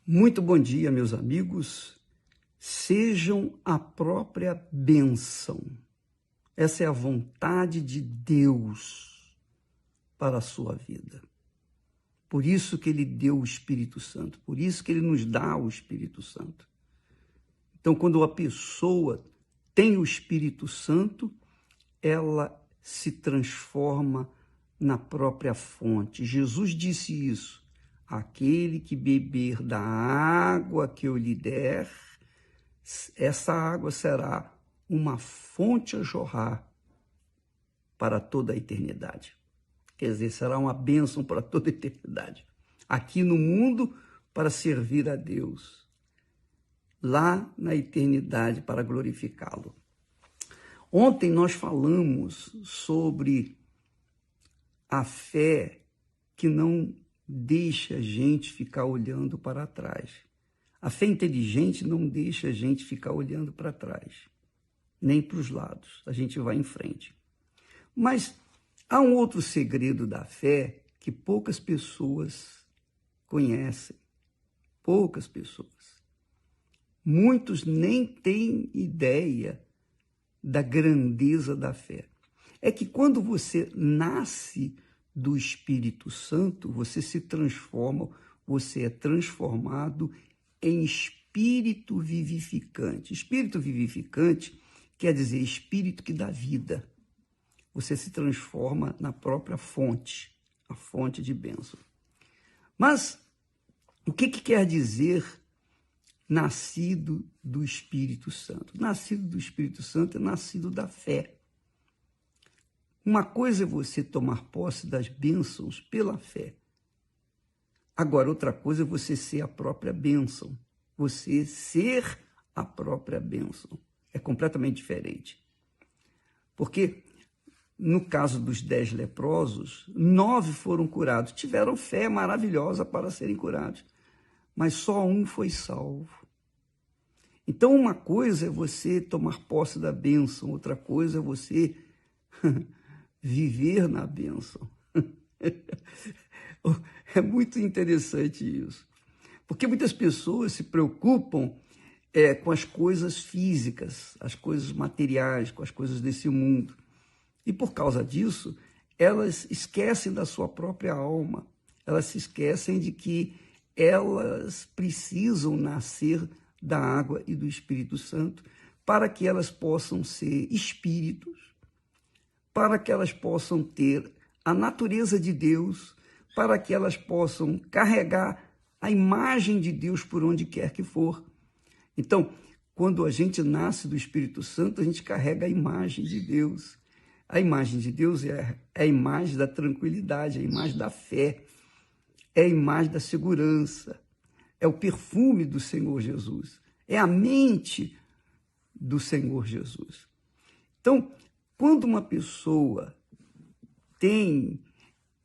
Muito bom dia, meus amigos. Sejam a própria bênção. Essa é a vontade de Deus para a sua vida. Por isso que Ele deu o Espírito Santo, por isso que Ele nos dá o Espírito Santo. Então, quando a pessoa tem o Espírito Santo, ela se transforma na própria fonte. Jesus disse isso. Aquele que beber da água que eu lhe der, essa água será uma fonte a jorrar para toda a eternidade. Quer dizer, será uma bênção para toda a eternidade. Aqui no mundo, para servir a Deus. Lá na eternidade, para glorificá-lo. Ontem nós falamos sobre a fé que não deixa a gente ficar olhando para trás. A fé inteligente não deixa a gente ficar olhando para trás, nem para os lados. A gente vai em frente. Mas há um outro segredo da fé que poucas pessoas conhecem. Poucas pessoas. Muitos nem têm ideia da grandeza da fé. É que quando você nasce do Espírito Santo, você se transforma, você é transformado em espírito vivificante. Espírito vivificante quer dizer espírito que dá vida. Você se transforma na própria fonte, a fonte de bênção. Mas o que quer dizer nascido do Espírito Santo? Nascido do Espírito Santo é nascido da fé. Uma coisa é você tomar posse das bênçãos pela fé. Agora, outra coisa é você ser a própria bênção. Você ser a própria bênção. É completamente diferente. Porque, no caso dos 10 leprosos, 9 foram curados. Tiveram fé maravilhosa para serem curados. Mas só um foi salvo. Então, uma coisa é você tomar posse da bênção. Outra coisa é você viver na bênção. É muito interessante isso. Porque muitas pessoas se preocupam com as coisas físicas, as coisas materiais, com as coisas desse mundo. E por causa disso, elas esquecem da sua própria alma. Elas se esquecem de que elas precisam nascer da água e do Espírito Santo para que elas possam ser espíritos, para que elas possam ter a natureza de Deus, para que elas possam carregar a imagem de Deus por onde quer que for. Então, quando a gente nasce do Espírito Santo, a gente carrega a imagem de Deus. A imagem de Deus é a imagem da tranquilidade, é a imagem da fé, é a imagem da segurança, é o perfume do Senhor Jesus, é a mente do Senhor Jesus. Então, quando uma pessoa tem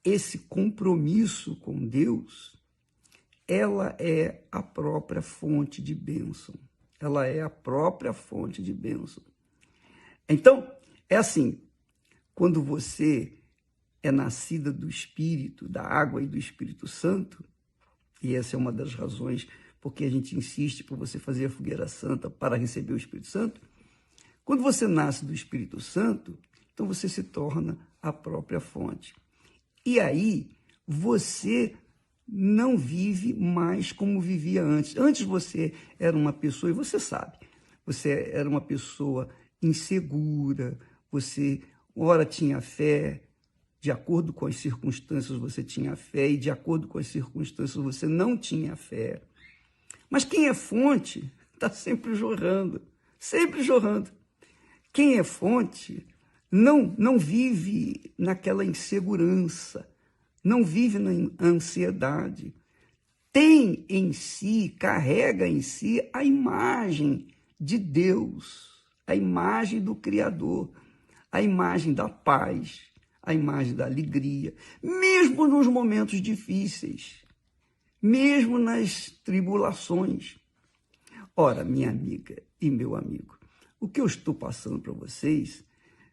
esse compromisso com Deus, ela é a própria fonte de bênção. Ela é a própria fonte de bênção. Então, é assim, quando você é nascida do Espírito, da água e do Espírito Santo, e essa é uma das razões porque a gente insiste por você fazer a fogueira santa para receber o Espírito Santo. Quando você nasce do Espírito Santo, então você se torna a própria fonte. E aí, você não vive mais como vivia antes. Antes você era uma pessoa, e você sabe, você era uma pessoa insegura, você, ora, tinha fé, de acordo com as circunstâncias você tinha fé, e de acordo com as circunstâncias você não tinha fé. Mas quem é fonte está sempre jorrando, sempre jorrando. Quem é fonte não vive naquela insegurança, não vive na ansiedade. Tem em si, carrega em si a imagem de Deus, a imagem do Criador, a imagem da paz, a imagem da alegria, mesmo nos momentos difíceis, mesmo nas tribulações. Ora, minha amiga e meu amigo, o que eu estou passando para vocês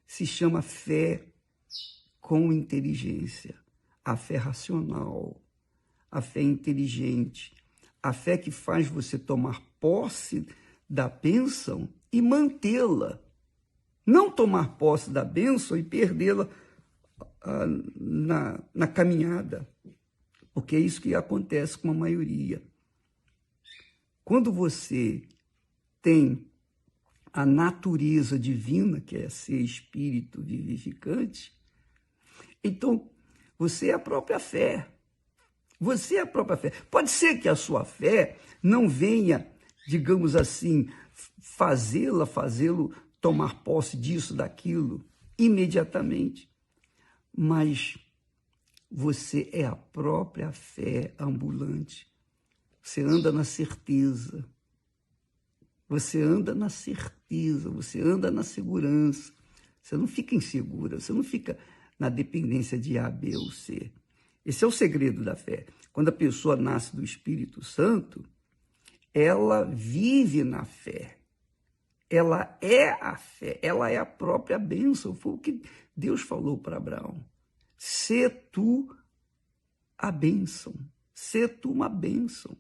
se chama fé com inteligência, a fé racional, a fé inteligente, A fé que faz você tomar posse da bênção e mantê-la. Não tomar posse da bênção e perdê-la na caminhada. Porque é isso que acontece com a maioria. Quando você tem a natureza divina, que é ser espírito vivificante, então você é a própria fé. Você é a própria fé. Pode ser que a sua fé não venha, digamos assim, fazê-lo tomar posse disso, daquilo, imediatamente. Mas você é a própria fé ambulante. Você anda na certeza. Você anda na certeza, você anda na segurança. Você não fica insegura, você não fica na dependência de A, B ou C. Esse é o segredo da fé. Quando a pessoa nasce do Espírito Santo, ela vive na fé. Ela é a fé, ela é a própria bênção. Foi o que Deus falou para Abraão. Sê tu a bênção, sê tu uma bênção.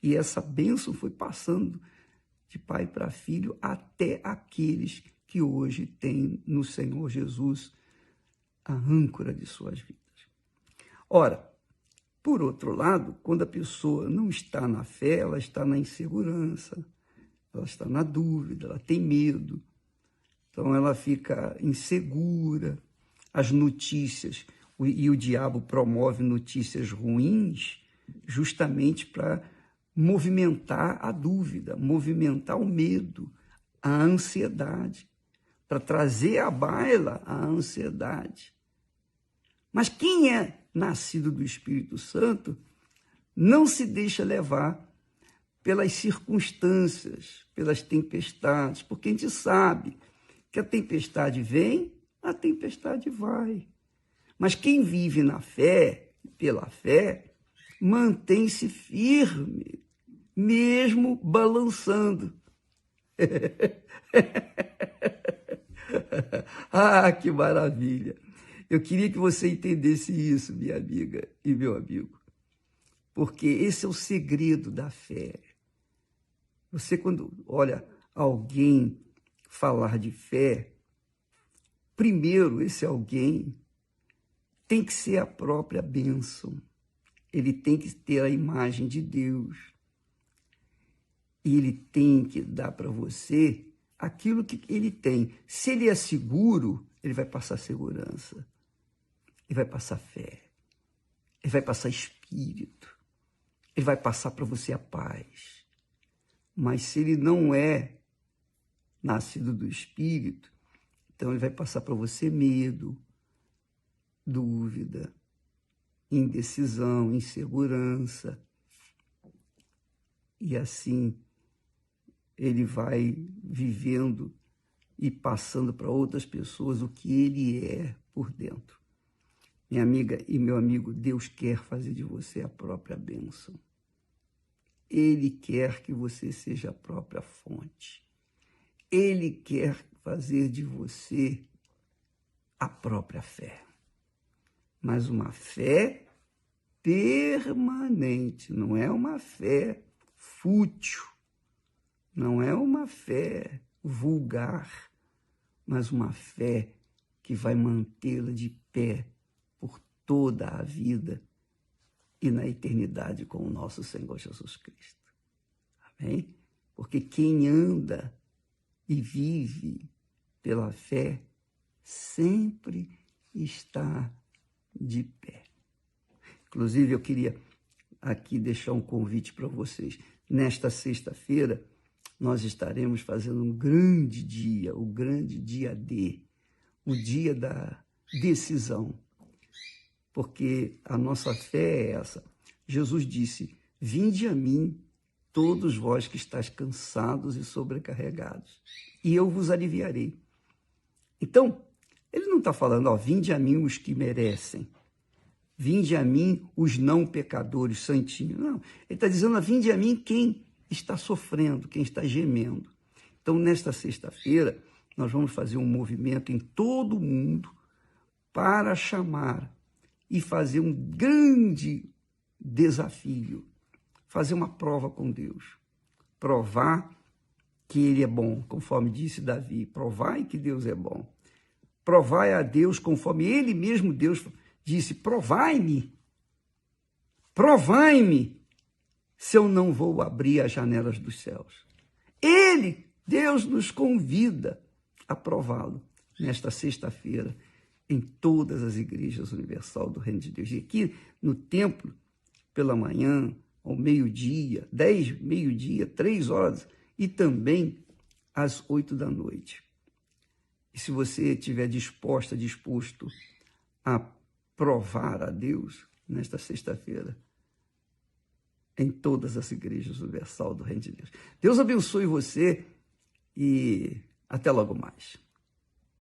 E essa bênção foi passando de pai para filho até aqueles que hoje têm no Senhor Jesus a âncora de suas vidas. Ora, por outro lado, quando a pessoa não está na fé, ela está na insegurança, ela está na dúvida, ela tem medo, então ela fica insegura. As notícias, e o diabo promove notícias ruins justamente para movimentar a dúvida, movimentar o medo, a ansiedade, para trazer à baila a ansiedade. Mas quem é nascido do Espírito Santo não se deixa levar pelas circunstâncias, pelas tempestades, porque a gente sabe que a tempestade vem, a tempestade vai. Mas quem vive na fé, pela fé, mantém-se firme, mesmo balançando. Ah, que maravilha! Eu queria que você entendesse isso, minha amiga e meu amigo, porque esse é o segredo da fé. Você, quando olha alguém falar de fé, primeiro, esse alguém tem que ser a própria bênção. Ele tem que ter a imagem de Deus. E ele tem que dar para você aquilo que ele tem. Se ele é seguro, ele vai passar segurança. Ele vai passar fé. Ele vai passar espírito. Ele vai passar para você a paz. Mas se ele não é nascido do Espírito, então ele vai passar para você medo, dúvida, indecisão, insegurança. E assim ele vai vivendo e passando para outras pessoas o que ele é por dentro. Minha amiga e meu amigo, Deus quer fazer de você a própria bênção. Ele quer que você seja a própria fonte. Ele quer fazer de você a própria fé. Mas uma fé permanente, não é uma fé fútil, não é uma fé vulgar, mas uma fé que vai mantê-la de pé por toda a vida e na eternidade com o nosso Senhor Jesus Cristo. Amém? Porque quem anda e vive pela fé sempre está de pé. Inclusive, eu queria aqui deixar um convite para vocês. Nesta sexta-feira, nós estaremos fazendo um grande dia, o grande dia D, o dia da decisão. Porque a nossa fé é essa. Jesus disse, vinde a mim, todos vós que estáis cansados e sobrecarregados, e eu vos aliviarei. Então, ele não está falando, vinde a mim os que merecem, vinde a mim os não pecadores, santinhos. Não, ele está dizendo, vinde a mim quem está sofrendo, quem está gemendo. Então, nesta sexta-feira, nós vamos fazer um movimento em todo o mundo para chamar e fazer um grande desafio fazer uma prova com Deus. Provar que ele é bom, conforme disse Davi. Provai que Deus é bom. Provai a Deus conforme ele mesmo, Deus, disse: provai-me. Provai-me se eu não vou abrir as janelas dos céus. Deus nos convida a prová-lo nesta sexta-feira em todas as igrejas universal do Reino de Deus. E aqui no templo, pela manhã, ao meio-dia, 10, meio-dia, 3 horas, e também às 8 da noite. E se você estiver disposto a provar a Deus nesta sexta-feira, em todas as igrejas universal do Reino de Deus. Deus abençoe você e até logo mais.